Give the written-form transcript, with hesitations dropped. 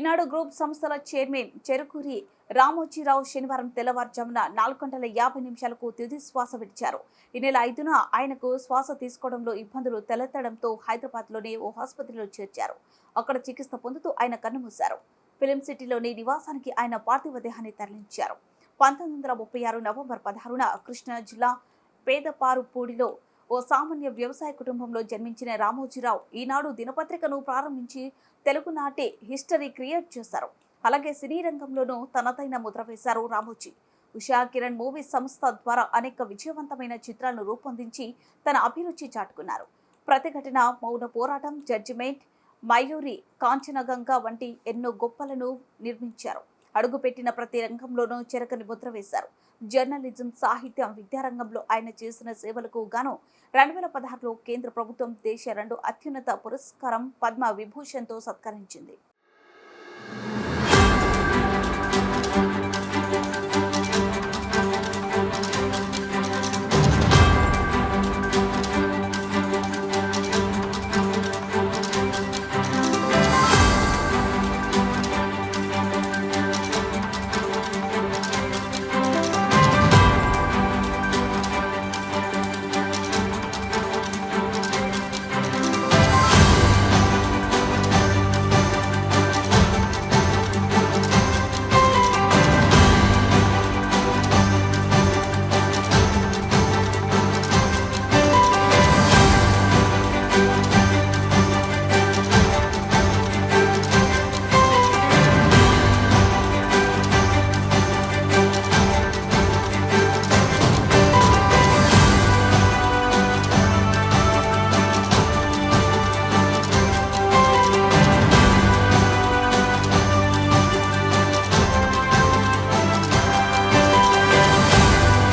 ఈనాడు group సంస్థల chairman Cherukuri Ramoji Rao శనివారం తెల్లవారుజామున 4:50 తుది శ్వాస విడిచారు. ఈ నెల 5న ఆయనకు శ్వాస తీసుకోవడంలో ఇబ్బందులు తలెత్తడంతో హైదరాబాద్లోని ఓ ఆసుపత్రిలో చేర్చారు. అక్కడ చికిత్స పొందుతూ ఆయన కన్నుమూశారు. ఫిలిం సిటీలోని నివాసానికి ఆయన పార్థివ దేహాన్ని తరలించారు. 1936 నవంబర్ 16న కృష్ణా జిల్లా పేదపారుపూడిలో ఓ సామాన్య వ్యవసాయ కుటుంబంలో జన్మించిన రామోజీరావు ఈనాడు దినపత్రికను ప్రారంభించి తెలుగునాటి హిస్టరీ క్రియేట్ చేశారు. అలాగే సినీ రంగంలోనూ తనదైన ముద్ర వేశారు రామోజీ. ఉషా కిరణ్ మూవీ సంస్థ ద్వారా అనేక విజయవంతమైన చిత్రాలను రూపొందించి తన అభిరుచి చాటుకున్నారు. ప్రతిఘటన, మౌన పోరాటం, జడ్జిమెంట్, మయూరి, కాంచనగంగా వంటి ఎన్నో గొప్పలను నిర్మించారు. అడుగుపెట్టిన ప్రతి రంగంలోనూ చెరకని ముద్ర వేశారు. జర్నలిజం, సాహిత్యం, విద్యారంగంలో ఆయన చేసిన సేవలకు గాను 2016లో కేంద్ర ప్రభుత్వం దేశ 2 అత్యున్నత పురస్కారం పద్మ విభూషణ్తో సత్కరించింది.